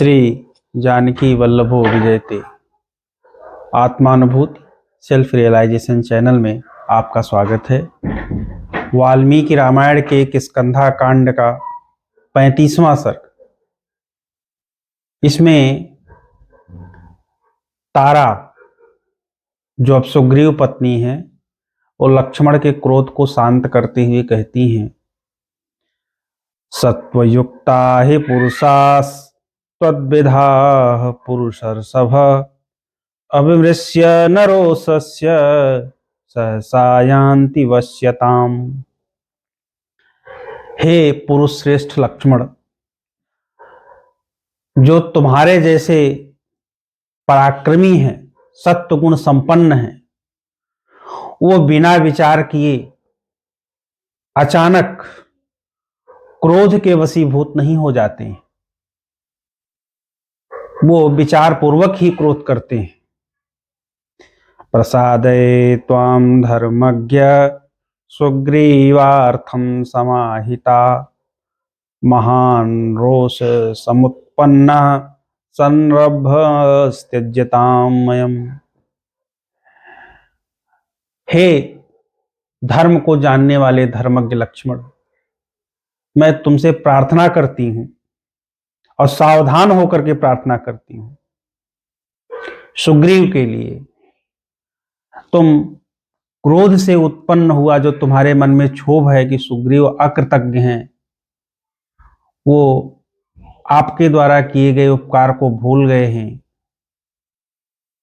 श्री जानकी वल्लभो विजयते आत्मानुभूति self realisation channel में आपका स्वागत है। वाल्मीकि रामायण के एक स्कंधा कांड का 35वां सर्ग। इसमें तारा जो अब सुग्रीव पत्नी है वो लक्ष्मण के क्रोध को शांत करते हुए कहती हैं, सत्वयुक्ता हि पुरुषास् त्वद्विधाः पुरुषर्षभ अविमृश्य नरोषस्य सहसा यान्ति वश्यताम्। हे पुरुष श्रेष्ठ लक्ष्मण, जो तुम्हारे जैसे पराक्रमी हैं, सत्व गुण संपन्न हैं, वो बिना विचार किए अचानक क्रोध के वशीभूत नहीं हो जाते हैं। वो विचार पूर्वक ही क्रोध करते हैं। प्रसादे त्वां धर्मज्ञ सुग्रीवार्थं समाहिता महान् रोष समुत्पन्न संरभस्त्यज्यतां मयम्। हे धर्म को जानने वाले धर्मज्ञ लक्ष्मण, मैं तुमसे प्रार्थना करती हूं और सावधान होकर के प्रार्थना करती हूं। सुग्रीव के लिए तुम क्रोध से उत्पन्न हुआ जो तुम्हारे मन में क्षोभ है कि सुग्रीव अकृतज्ञ हैं, वो आपके द्वारा किए गए उपकार को भूल गए हैं,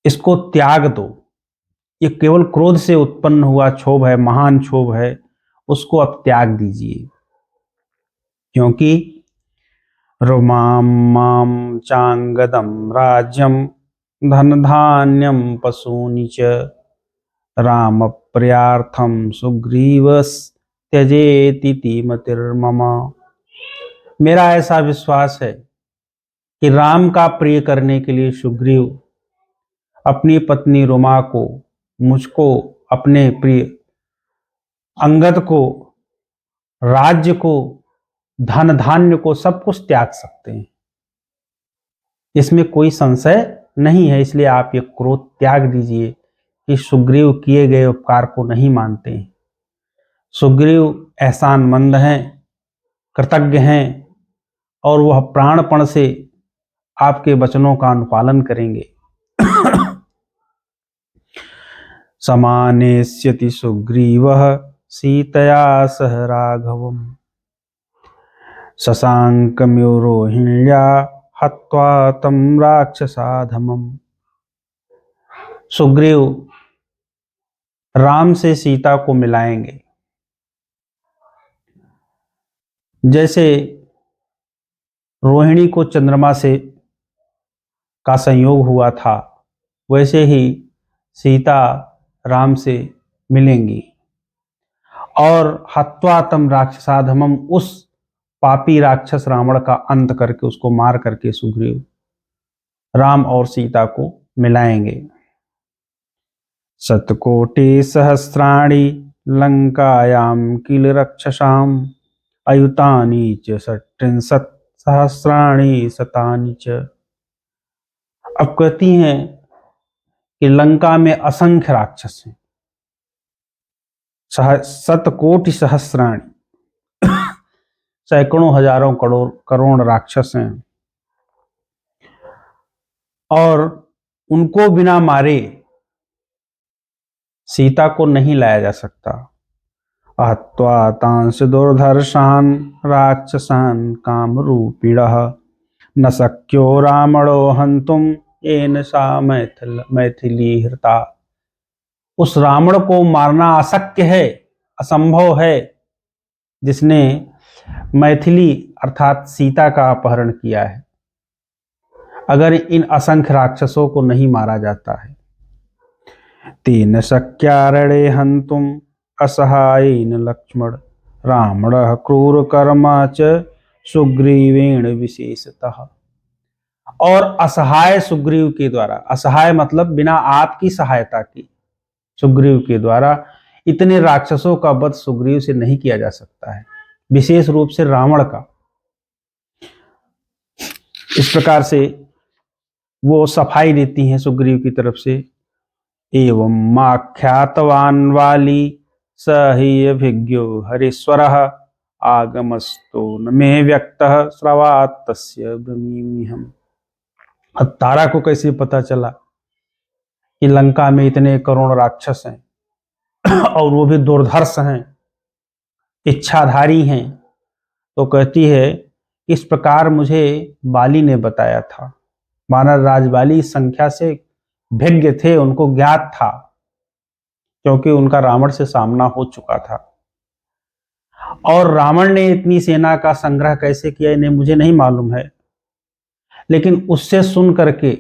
इसको त्याग दो। ये केवल क्रोध से उत्पन्न हुआ क्षोभ है, महान क्षोभ है, उसको अब त्याग दीजिए। क्योंकि रुमां मां चांगदम राज्यम धन धान्यम पशूनि च राम प्रियार्थम सुग्रीवस त्यजेति मतिर्मम। मेरा ऐसा विश्वास है कि राम का प्रिय करने के लिए सुग्रीव अपनी पत्नी रुमा को, मुझको, अपने प्रिय अंगद को, राज्य को, धन धान्य को, सब कुछ त्याग सकते हैं। इसमें कोई संशय नहीं है। इसलिए आप ये क्रोध त्याग दीजिए कि सुग्रीव किए गए उपकार को नहीं मानते हैं। सुग्रीव एहसानमंद हैं, कृतज्ञ हैं और वह प्राणपण से आपके वचनों का अनुपालन करेंगे। समानेष्यति सुग्रीवः सीतया सह राघवम् शशांकम्योरोहिण्या हत्वा तं राक्षसाधमम्। सुग्रीव राम से सीता को मिलाएंगे। जैसे रोहिणी को चंद्रमा से का संयोग हुआ था, वैसे ही सीता राम से मिलेंगी और हत्वा तम राक्षसाधमम, उस पापी राक्षस रावण का अंत करके, उसको मार करके सुग्रीव राम और सीता को मिलाएंगे। शतकोटि सहस्राणि लंकायां किल रक्षसाम् अयुतानि च षट्त्रिंशत् सहस्राणि शतानि च। अब कहती हैं कि लंका में असंख्य राक्षस हैं, शतकोटि सहस्राणि, सैकड़ों हजारों करोड़ राक्षस हैं और उनको बिना मारे सीता को नहीं लाया जा सकता। अहत्वा तांस दुर्धर्षान् राक्षसान् कामरूपिणः न शक्यो रावणो हन्तुम येन सा मैथिली हृता। उस रावण को मारना अशक्य है, असंभव है, जिसने मैथिली अर्थात सीता का अपहरण किया है। अगर इन असंख्य राक्षसों को नहीं मारा जाता है। तेन शक्यारणे हन्तुम असहायेन लक्ष्मण रावणः क्रूरकर्मा च सुग्रीवेण विशेषतः। और असहाय सुग्रीव के द्वारा, असहाय मतलब बिना आपकी सहायता की, सुग्रीव के द्वारा इतने राक्षसों का वध सुग्रीव से नहीं किया जा सकता है, विशेष रूप से रावण का। इस प्रकार से वो सफाई देती हैं सुग्रीव की तरफ से। एवं माख्यातवान वाली स ही अभिज्ञो हरीश्वरः आगमस्तु न मे व्यक्तः श्रवात् तस्य ब्रवीम्यहम्। अब तारा को कैसे पता चला कि लंका में इतने करोड़ राक्षस हैं और वो भी दुर्धर्ष हैं, इच्छाधारी हैं? तो कहती है इस प्रकार मुझे बाली ने बताया था। वानर राज बाली इस संख्या से भिज्ञ थे, उनको ज्ञात था, क्योंकि उनका रावण से सामना हो चुका था। और रावण ने इतनी सेना का संग्रह कैसे किया इन्हें मुझे नहीं मालूम है, लेकिन उससे सुन करके,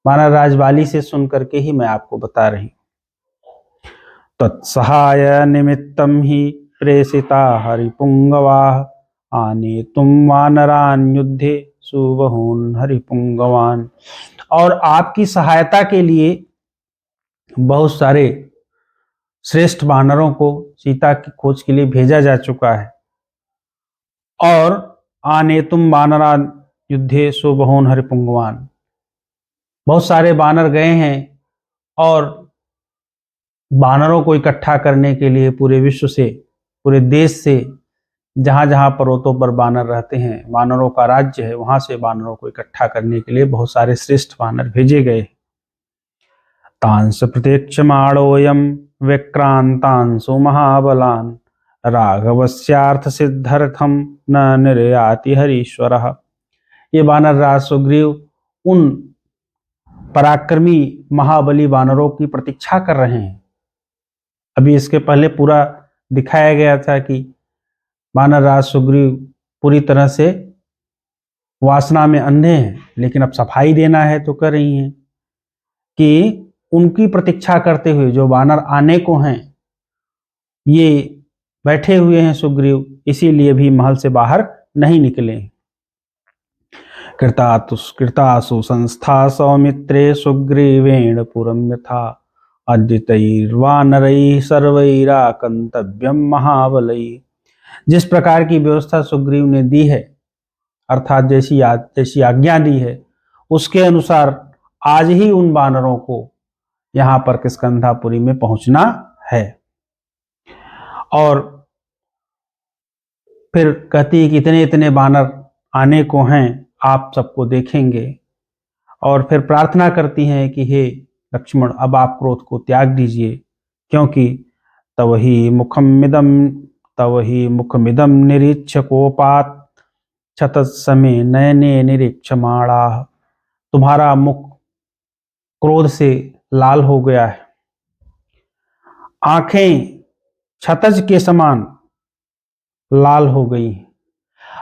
वानर राज बाली से सुन करके ही मैं आपको बता रही। तत्सहाय निमित्तम ही प्रेषिता हरिपुंगवाः आनेतुं वानरान् युद्धे सुबहून् हरिपुंगवान्। और आपकी सहायता के लिए बहुत सारे श्रेष्ठ वानरों को सीता की खोज के लिए भेजा जा चुका है। और आनेतुं वानरान् युद्धे सुबहून् हरिपुंगवान्, बहुत सारे वानर गए हैं और वानरों को इकट्ठा करने के लिए पूरे विश्व से, पूरे देश से, जहां जहां पर्वतों पर वानर रहते हैं, वानरों का राज्य है, वहां से वानरों को इकट्ठा करने के लिए बहुत सारे श्रेष्ठ वानर भेजे गए। तांस प्रतीक्षमाणोऽयं विक्रांतांसु महाबलान् राघवस्यार्थ सिद्धर्थम न निर्याति हरीश्वरः। ये वानर राज सुग्रीव उन पराक्रमी महाबली वानरों की प्रतीक्षा कर रहे हैं। अभी इसके पहले पूरा दिखाया गया था कि वानर राज सुग्रीव पूरी तरह से वासना में अंधे हैं, लेकिन अब सफाई देना है तो कर रही हैं कि उनकी प्रतीक्षा करते हुए जो वानर आने को हैं, ये बैठे हुए हैं सुग्रीव, इसीलिए भी महल से बाहर नहीं निकले। कृतासु संस्था सौमित्रे सुग्रीवेण पुरं यथा अद्वितैर्वानरैः सर्वैराकंतव्यम महाबलैः। जिस प्रकार की व्यवस्था सुग्रीव ने दी है, अर्थात जैसी आज्ञा दी है, उसके अनुसार आज ही उन वानरों को यहाँ पर किष्किंधापुरी में पहुंचना है। और फिर कहती है कि इतने इतने वानर आने को हैं, आप सबको देखेंगे। और फिर प्रार्थना करती हैं कि हे लक्ष्मण, अब आप क्रोध को त्याग दीजिए, क्योंकि तव ही मुखमिदम निरीक्ष कोपात क्षतसमे नयने निरीक्षमाणाः। तुम्हारा मुख क्रोध से लाल हो गया है, आंखें क्षतज के समान लाल हो गई हैं,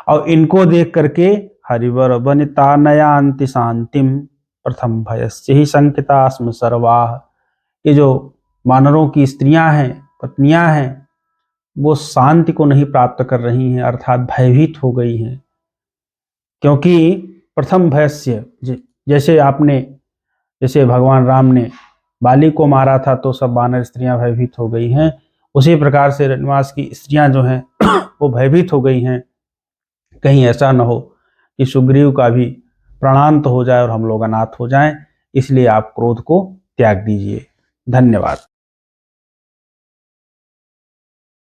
और इनको देख करके हरिवर वनिता नयान्ति शांतिम प्रथम भयस्य ही संकिता स्म सर्वाः। ये जो वानरों की स्त्रियां हैं, पत्नियां हैं, वो शांति को नहीं प्राप्त कर रही हैं, अर्थात भयभीत हो गई हैं। क्योंकि प्रथम भयस्य, जैसे भगवान राम ने बाली को मारा था तो सब वानर स्त्रियां भयभीत हो गई हैं, उसी प्रकार से रनिवास की स्त्रियां जो हैं वो भयभीत हो गई हैं। कहीं ऐसा न हो कि सुग्रीव का भी प्राणांत हो जाए और हम लोग अनाथ हो जाएं, इसलिए आप क्रोध को त्याग दीजिए। धन्यवाद।